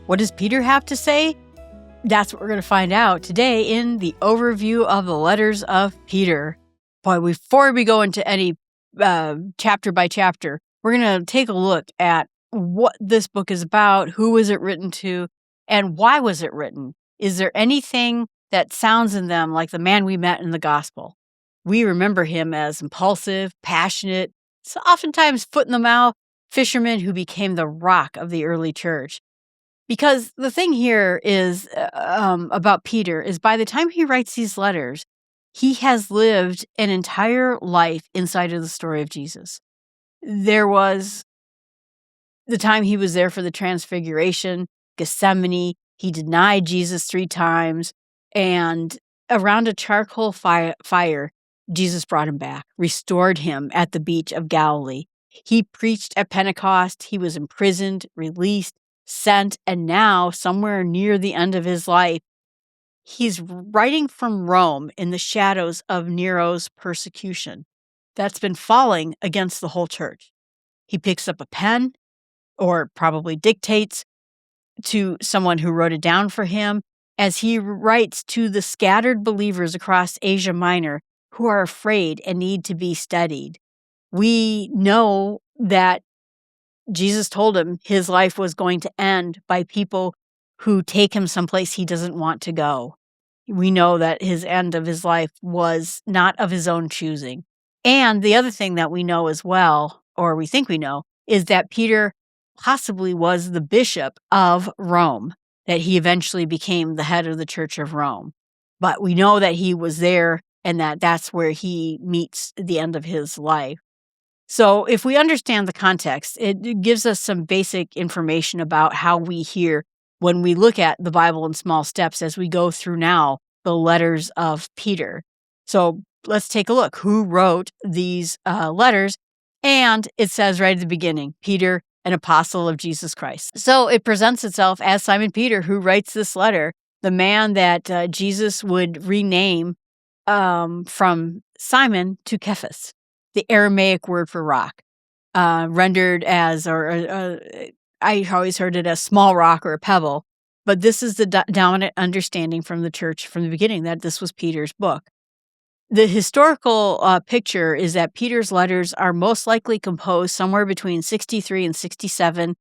What does Peter have to say? That's what we're going to find out today in the overview of the letters of Peter. Boy, before we go into any chapter by chapter, we're going to take a look at what this book is about, who was it written to, and why was it written? Is there anything that sounds in them like the man we met in the gospel? We remember him as impulsive, passionate, so oftentimes foot in the mouth, fisherman who became the rock of the early church. Because the thing here is about Peter is by the time he writes these letters, he has lived an entire life inside of the story of Jesus. There was the time he was there for the Transfiguration, Gethsemane. He denied Jesus 3 times. And around a charcoal fire, Jesus brought him back, restored him at the beach of Galilee. He preached at Pentecost. He was imprisoned, released, sent, and now, somewhere near the end of his life, he's writing from Rome in the shadows of Nero's persecution that's been falling against the whole church. He picks up a pen, or probably dictates to someone who wrote it down for him, as he writes to the scattered believers across Asia Minor who are afraid and need to be studied. We know that Jesus told him his life was going to end by people who take him someplace he doesn't want to go. We know that his end of his life was not of his own choosing. And the other thing that we know as well, or we think we know, is that Peter possibly was the bishop of Rome, that he eventually became the head of the Church of Rome. But we know that he was there and that that's where he meets the end of his life. So if we understand the context, it gives us some basic information about how we hear when we look at the Bible in small steps as we go through now the letters of Peter. So let's take a look. Who wrote these letters? And it says right at the beginning, Peter, an apostle of Jesus Christ. So it presents itself as Simon Peter who writes this letter, the man that Jesus would rename from Simon to Cephas, the Aramaic word for rock, rendered as, I always heard it as small rock or a pebble, but this is the dominant understanding from the church from the beginning, that this was Peter's book. The historical picture is that Peter's letters are most likely composed somewhere between 63 and 67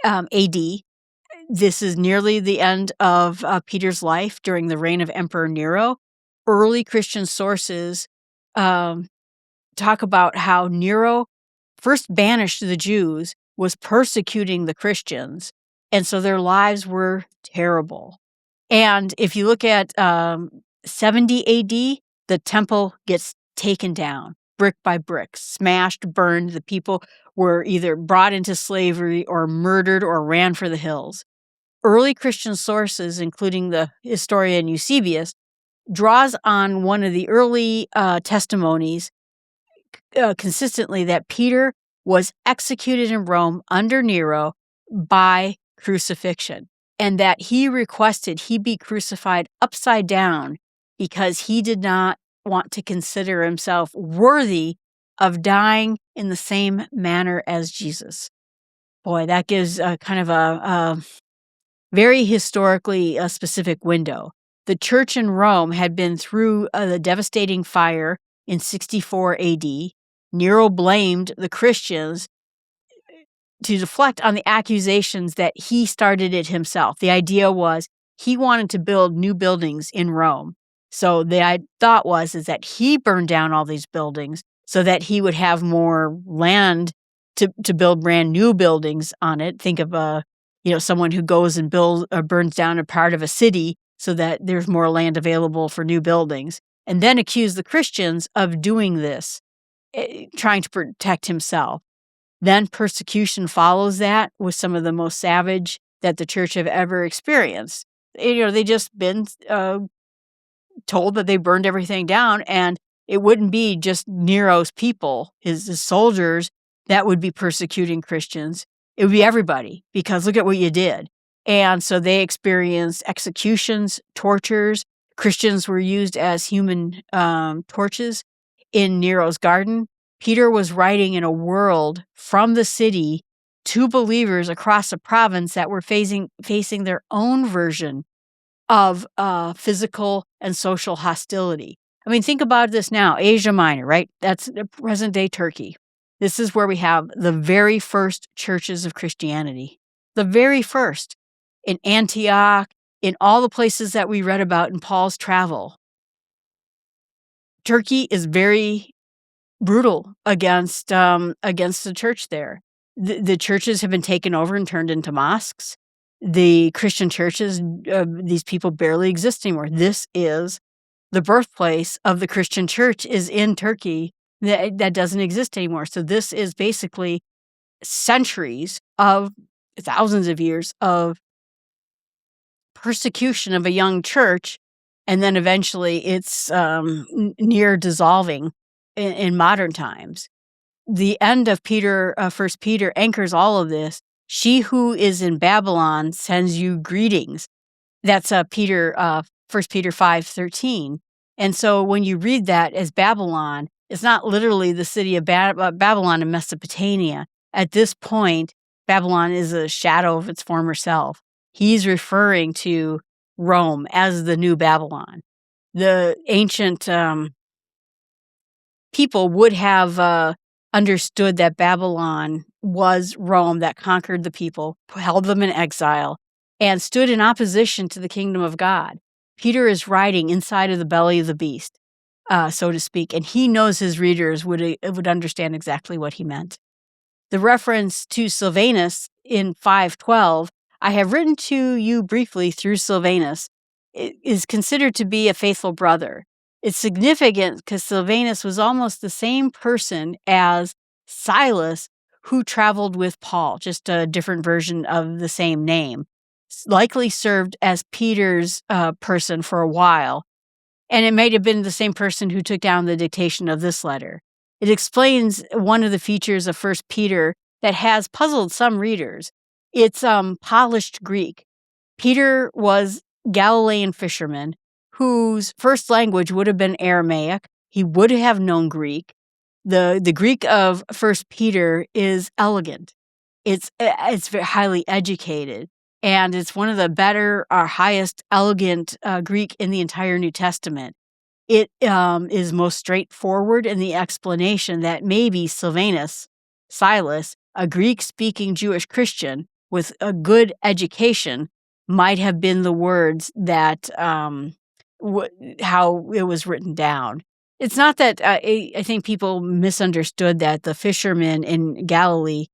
AD. This is nearly the end of Peter's life during the reign of Emperor Nero. Early Christian sources talk about how Nero first banished the Jews, was persecuting the Christians, and so their lives were terrible. And if you look at 70 AD, the temple gets taken down, brick by brick, smashed, burned. The people were either brought into slavery or murdered or ran for the hills. Early Christian sources, including the historian Eusebius, draws on one of the early testimonies consistently that Peter was executed in Rome under Nero by crucifixion, and that he requested he be crucified upside down because he did not want to consider himself worthy of dying in the same manner as Jesus. Boy, that gives kind of a very historically specific window. The church in Rome had been through the devastating fire in 64 AD. Nero blamed the Christians to deflect on the accusations that he started it himself. The idea was he wanted to build new buildings in Rome. So the thought was that he burned down all these buildings so that he would have more land to build brand new buildings on it. Think of someone who goes and burns down a part of a city so that there's more land available for new buildings, and then accuse the Christians of doing this, trying to protect himself. Then persecution follows that with some of the most savage that the church have ever experienced. They just been told that they burned everything down, and it wouldn't be just Nero's people, his soldiers, that would be persecuting Christians. It would be everybody, because look at what you did. And so they experienced executions, tortures. Christians were used as human torches in Nero's garden. Peter was writing in a world from the city to believers across a province that were facing their own version of physical and social hostility. I mean, think about this now. Asia Minor, right? That's present-day Turkey. This is where we have the very first churches of Christianity. The very first. In Antioch, in all the places that we read about in Paul's travel. Turkey is very brutal against the church there. The churches have been taken over and turned into mosques. The Christian churches, these people barely exist anymore. This is the birthplace of the Christian church is in Turkey that doesn't exist anymore. So this is basically centuries of thousands of years of persecution of a young church, and then eventually it's near dissolving in modern times. The end of First Peter anchors all of this. She who is in Babylon sends you greetings. That's First Peter 5:13. And so when you read that as Babylon, it's not literally the city of Babylon in Mesopotamia. At this point, Babylon is a shadow of its former self. He's referring to Rome as the new Babylon. The ancient people would have understood that Babylon was Rome that conquered the people, held them in exile, and stood in opposition to the kingdom of God. Peter is writing inside of the belly of the beast, so to speak, and he knows his readers would understand exactly what he meant. The reference to Silvanus in 5:12, I have written to you briefly through Silvanus, is considered to be a faithful brother. It's significant because Silvanus was almost the same person as Silas, who traveled with Paul, just a different version of the same name. Likely served as Peter's person for a while, and it might have been the same person who took down the dictation of this letter. It explains one of the features of First Peter that has puzzled some readers. It's polished Greek. Peter was Galilean fisherman whose first language would have been Aramaic. He would have known Greek. The Greek of First Peter is elegant. It's very highly educated, and it's one of the better or highest elegant Greek in the entire New Testament. It is most straightforward in the explanation that maybe Silas, a Greek-speaking Jewish Christian with a good education, might have been the words that how it was written down. It's not that I think people misunderstood that the fishermen in Galilee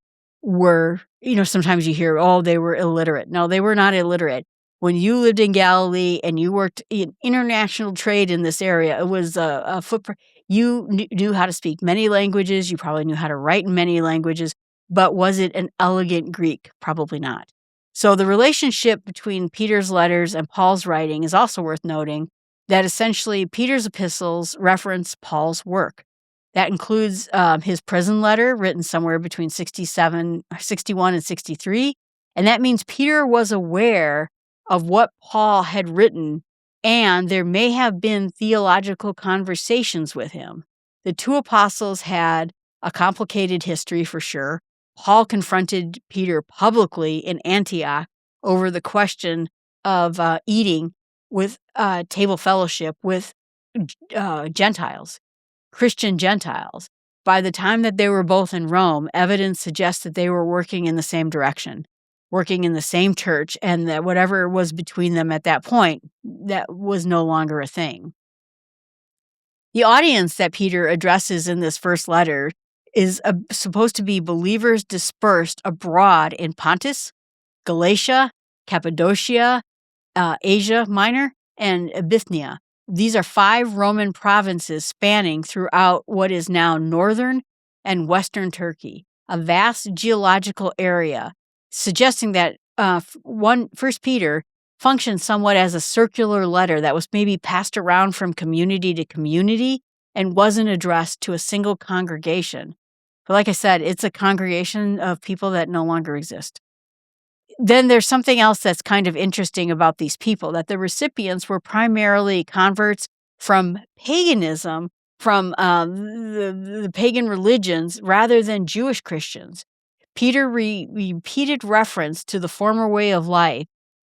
were, sometimes you hear, oh, they were illiterate. No, they were not illiterate. When you lived in Galilee and you worked in international trade in this area, it was a footprint. You knew how to speak many languages. You probably knew how to write in many languages. But was it an elegant Greek? Probably not. So the relationship between Peter's letters and Paul's writing is also worth noting, that essentially Peter's epistles reference Paul's work. That includes his prison letter written somewhere between 61 and 63. And that means Peter was aware of what Paul had written, and there may have been theological conversations with him. The two apostles had a complicated history for sure. Paul confronted Peter publicly in Antioch over the question of eating with table fellowship with Gentiles, Christian Gentiles. By the time that they were both in Rome, evidence suggests that they were working in the same direction, working in the same church, and that whatever was between them at that point, that was no longer a thing. The audience that Peter addresses in this first letter is supposed to be believers dispersed abroad in Pontus, Galatia, Cappadocia, Asia Minor, and Bithynia. These are 5 Roman provinces spanning throughout what is now northern and western Turkey, a vast geological area, suggesting that First Peter functioned somewhat as a circular letter that was maybe passed around from community to community and wasn't addressed to a single congregation. But like I said, it's a congregation of people that no longer exist. Then there's something else that's kind of interesting about these people, that the recipients were primarily converts from paganism, from the pagan religions, rather than Jewish Christians. Peter repeated reference to the former way of life,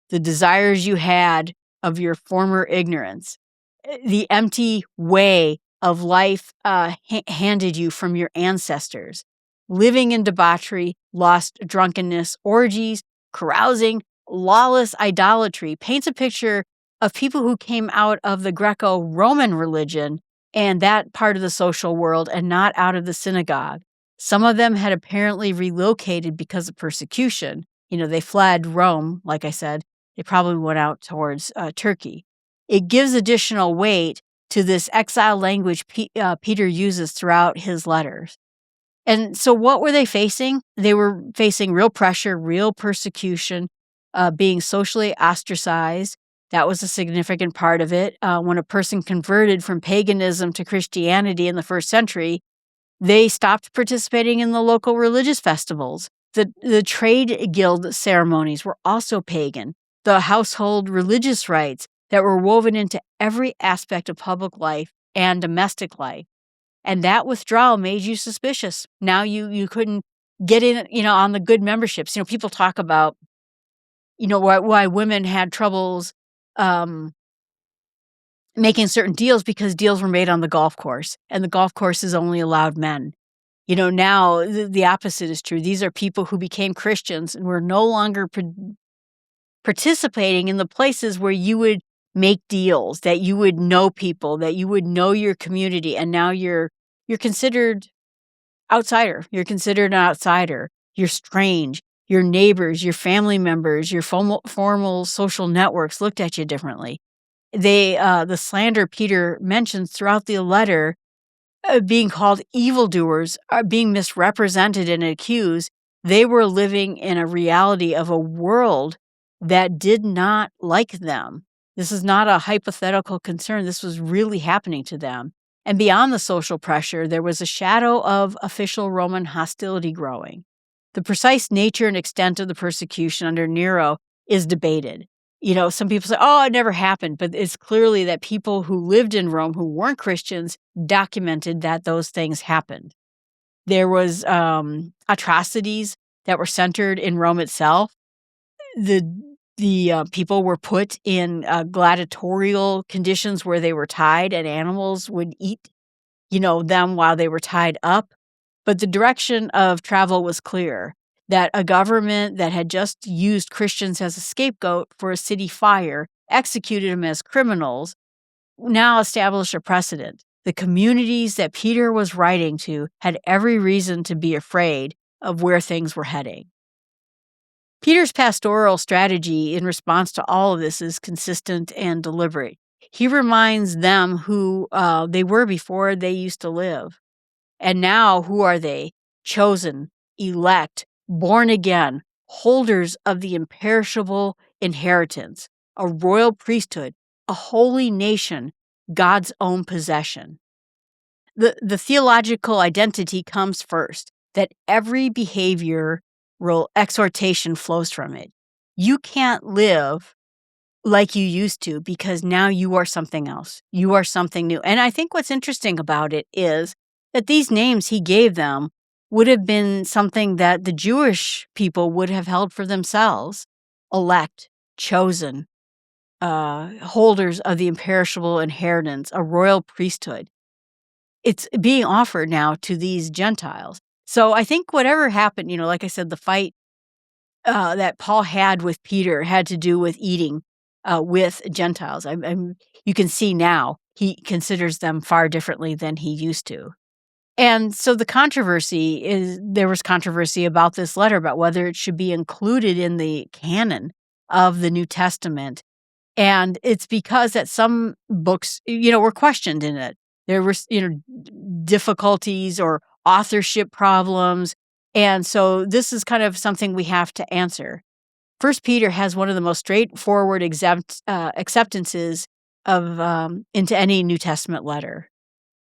the desires you had of your former ignorance, the empty way of life handed you from your ancestors, living in debauchery, lust, drunkenness, orgies, carousing, lawless idolatry, paints a picture of people who came out of the Greco-Roman religion and that part of the social world and not out of the synagogue. Some of them had apparently relocated because of persecution. They fled Rome, like I said. They probably went out towards Turkey. It gives additional weight to this exile language Peter uses throughout his letters. And so what were they facing? They were facing real pressure, real persecution, being socially ostracized. That was a significant part of it. When a person converted from paganism to Christianity in the first century, they stopped participating in the local religious festivals. The trade guild ceremonies were also pagan. The household religious rites that were woven into every aspect of public life and domestic life. And that withdrawal made you suspicious. Now you couldn't get in, on the good memberships. People talk about, why women had troubles making certain deals because deals were made on the golf course, and the golf courses only allowed men. Now the opposite is true. These are people who became Christians and were no longer participating in the places where you would make deals, that you would know people, that you would know your community, and now you're considered outsider. You're considered an outsider. You're strange. Your neighbors, your family members, your formal social networks looked at you differently. The slander Peter mentions throughout the letter, being called evildoers, being misrepresented and accused, they were living in a reality of a world that did not like them. This is not a hypothetical concern. This was really happening to them. And beyond the social pressure, there was a shadow of official Roman hostility growing. The precise nature and extent of the persecution under Nero is debated. Some people say, oh, it never happened, but it's clearly that people who lived in Rome who weren't Christians documented that those things happened. There was atrocities that were centered in Rome itself. The people were put in gladiatorial conditions where they were tied and animals would eat, them while they were tied up. But the direction of travel was clear, that a government that had just used Christians as a scapegoat for a city fire, executed them as criminals, now established a precedent. The communities that Peter was writing to had every reason to be afraid of where things were heading. Peter's pastoral strategy in response to all of this is consistent and deliberate. He reminds them who they were before they used to live. And now, who are they? Chosen, elect, born again, holders of the imperishable inheritance, a royal priesthood, a holy nation, God's own possession. The theological identity comes first, that every behavioral exhortation flows from it. You can't live like you used to because now you are something else. You are something new. And I think what's interesting about it is that these names he gave them would have been something that the Jewish people would have held for themselves: elect, chosen, holders of the imperishable inheritance, a royal priesthood. It's being offered now to these Gentiles. So I think whatever happened, like I said, the fight that Paul had with Peter had to do with eating with Gentiles. You can see now he considers them far differently than he used to. And so there was controversy about this letter, about whether it should be included in the canon of the New Testament. And it's because that some books, were questioned in it. There were, difficulties or authorship problems. And so this is kind of something we have to answer. First Peter has one of the most straightforward acceptances of into any New Testament letter.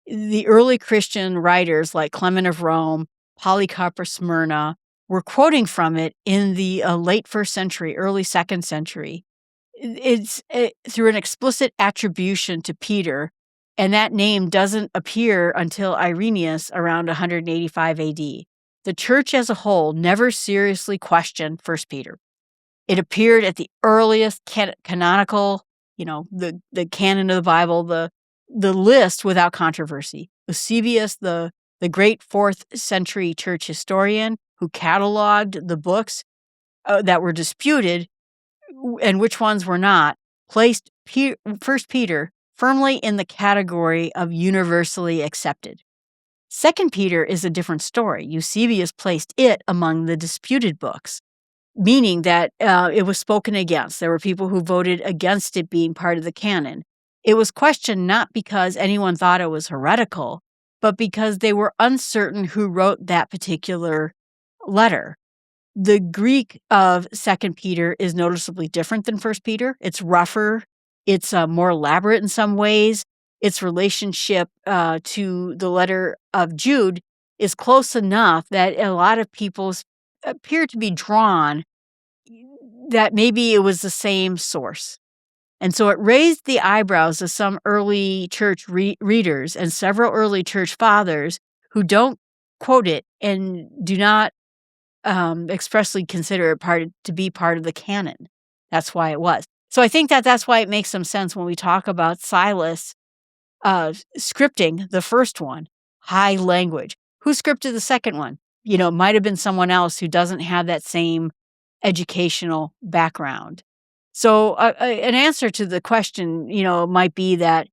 The early Christian writers like Clement of Rome, Polycarp of Smyrna were quoting from it in the late 1st century, early 2nd century. It's through an explicit attribution to Peter, and that name doesn't appear until Irenaeus around 185 AD. the church as a whole never seriously questioned 1 Peter. It appeared at the earliest canonical, the canon of the Bible, the list without controversy. Eusebius, the great 4th century church historian who cataloged the books that were disputed and which ones were not, placed 1 Peter firmly in the category of universally accepted. 2 Peter is a different story. Eusebius placed it among the disputed books, meaning that it was spoken against. There were people who voted against it being part of the canon. It was questioned not because anyone thought it was heretical, but because they were uncertain who wrote that particular letter. The Greek of 2 Peter is noticeably different than 1 Peter. It's rougher. It's more elaborate in some ways. Its relationship to the letter of Jude is close enough that a lot of people appear to be drawn that maybe it was the same source. And so it raised the eyebrows of some early church readers and several early church fathers who don't quote it and do not expressly consider it to be part of the canon. That's why it was. So I think that's why it makes some sense when we talk about Silas scripting the first one, high language. Who scripted the second one? It might have been someone else who doesn't have that same educational background. So an answer to the question, might be that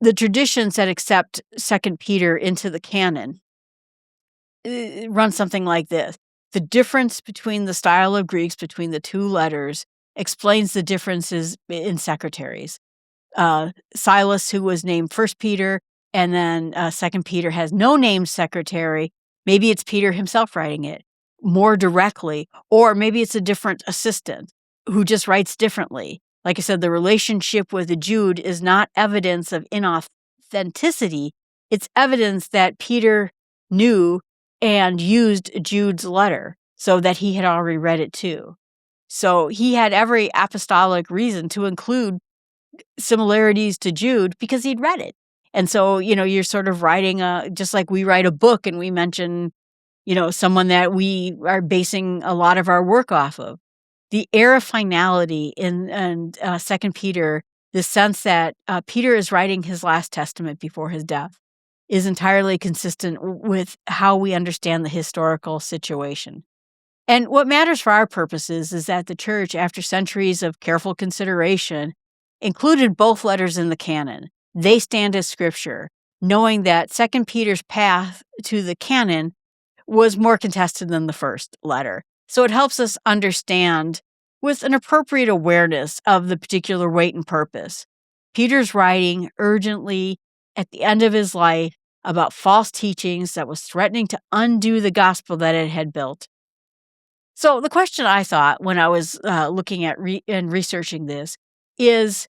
the traditions that accept 2 Peter into the canon run something like this. The difference between the style of Greeks between the two letters explains the differences in secretaries. Silas, who was named 1 Peter, and then 2 Peter has no named secretary. Maybe it's Peter himself writing it more directly, or maybe it's a different assistant who just writes differently. Like I said, the relationship with Jude is not evidence of inauthenticity. It's evidence that Peter knew and used Jude's letter so that he had already read it too. So he had every apostolic reason to include similarities to Jude because he'd read it. And so, you're sort of writing just like we write a book and we mention, someone that we are basing a lot of our work off of. The air of finality in 2 Peter, the sense that Peter is writing his last testament before his death, is entirely consistent with how we understand the historical situation. And what matters for our purposes is that the church, after centuries of careful consideration, included both letters in the canon. They stand as scripture, knowing that 2 Peter's path to the canon was more contested than the first letter. So it helps us understand with an appropriate awareness of the particular weight and purpose. Peter's writing urgently at the end of his life about false teachings that was threatening to undo the gospel that it had built. So the question I thought when I was looking at and researching this is,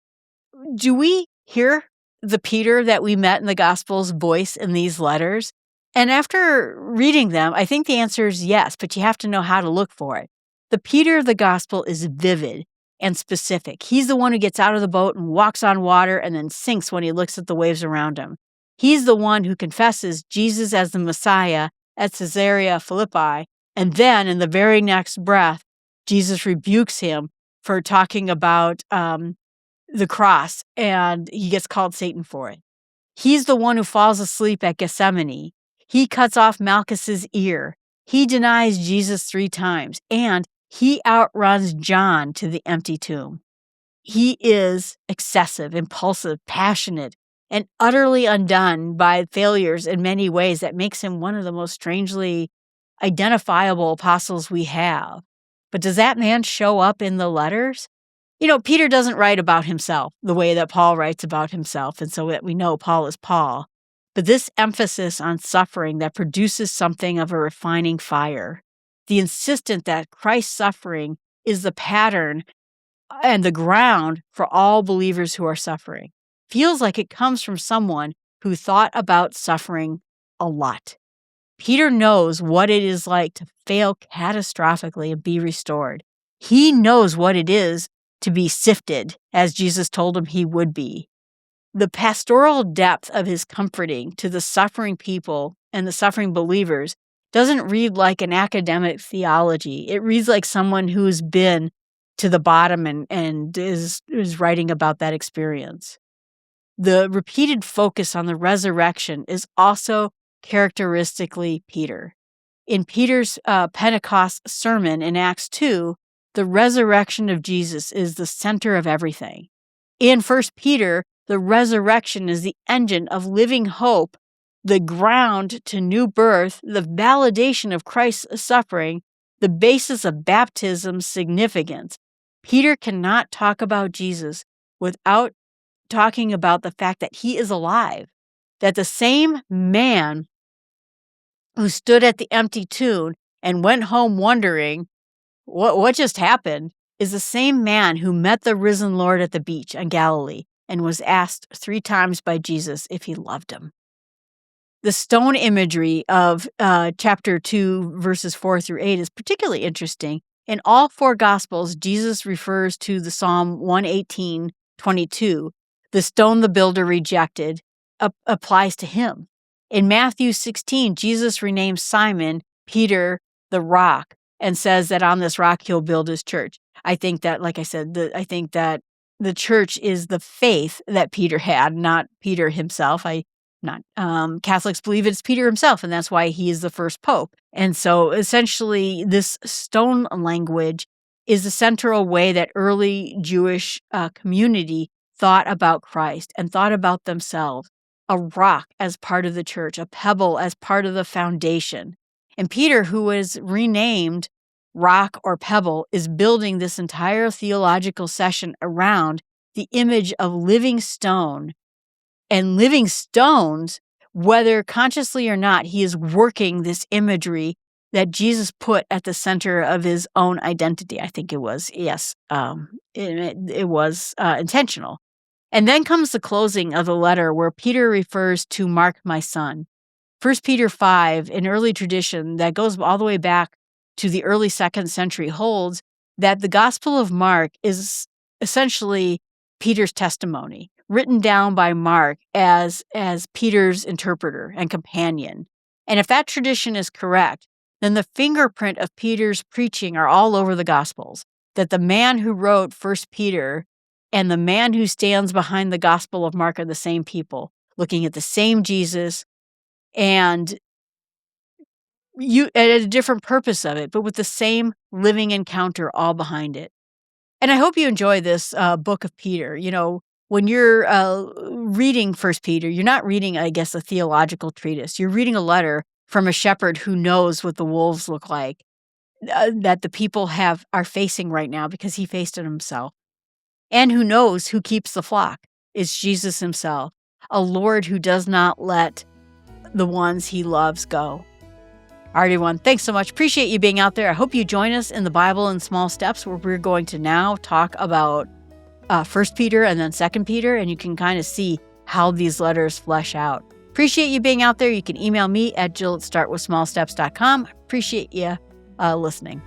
do we hear the Peter that we met in the Gospels' voice in these letters? And after reading them, I think the answer is yes, but you have to know how to look for it. The Peter of the Gospel is vivid and specific. He's the one who gets out of the boat and walks on water and then sinks when he looks at the waves around him. He's the one who confesses Jesus as the Messiah at Caesarea Philippi, and then in the very next breath, Jesus rebukes him for talking about the cross, and he gets called Satan for it. He's the one who falls asleep at Gethsemane. He cuts off Malchus's ear. He denies Jesus 3 times, and he outruns John to the empty tomb. He is excessive, impulsive, passionate, and utterly undone by failures in many ways that makes him one of the most strangely identifiable apostles we have. But does that man show up in the letters? Peter doesn't write about himself the way that Paul writes about himself, and so that we know Paul is Paul. But this emphasis on suffering that produces something of a refining fire, the insistence that Christ's suffering is the pattern and the ground for all believers who are suffering, feels like it comes from someone who thought about suffering a lot. Peter knows what it is like to fail catastrophically and be restored. He knows what it is to be sifted, as Jesus told him he would be. The pastoral depth of his comforting to the suffering people and the suffering believers doesn't read like an academic theology. It reads like someone who's been to the bottom and is writing about that experience. The repeated focus on the resurrection is also characteristically Peter. In Peter's Pentecost sermon in Acts 2, the resurrection of Jesus is the center of everything. In 1 Peter, the resurrection is the engine of living hope, the ground to new birth, the validation of Christ's suffering, the basis of baptism's significance. Peter cannot talk about Jesus without talking about the fact that he is alive, that the same man who stood at the empty tomb and went home wondering what just happened is the same man who met the risen Lord at the beach in Galilee and was asked 3 times by Jesus if he loved him. The stone imagery of chapter 2, verses 4 through 8 is particularly interesting. In all 4 Gospels, Jesus refers to the Psalm 118:22. The stone the builder rejected applies to him. In Matthew 16, Jesus renames Simon Peter the rock and says that on this rock he'll build his church. I think that, like I said, I think that the church is the faith that Peter had, not Peter himself. Catholics believe it's Peter himself, and that's why he is the first pope. And so essentially this stone language is the central way that early Jewish community thought about Christ and thought about themselves. A rock as part of the church, a pebble as part of the foundation. And Peter, who was renamed rock or pebble, is building this entire theological session around the image of living stone. And living stones, whether consciously or not, he is working this imagery that Jesus put at the center of his own identity. I think it was, yes, it was intentional. And then comes the closing of the letter where Peter refers to Mark, my son. 1 Peter 5, an early tradition that goes all the way back to the early 2nd century, holds that the Gospel of Mark is essentially Peter's testimony, written down by Mark as Peter's interpreter and companion. And if that tradition is correct, then the fingerprint of Peter's preaching are all over the Gospels, that the man who wrote 1 Peter and the man who stands behind the Gospel of Mark are the same people, looking at the same Jesus and at a different purpose of it, but with the same living encounter all behind it. And I hope you enjoy this book of Peter. You know, when you're reading 1 Peter, you're not reading, I guess, a theological treatise. You're reading a letter from a shepherd who knows what the wolves look like, that the people are facing right now because he faced it himself. And who knows who keeps the flock is Jesus himself, a Lord who does not let the ones he loves go. All right, everyone, thanks so much. Appreciate you being out there. I hope you join us in the Bible in Small Steps, where we're going to now talk about 1 Peter and then 2 Peter, and you can kind of see how these letters flesh out. Appreciate you being out there. You can email me at jill@startwithsmallsteps.com. Appreciate you listening.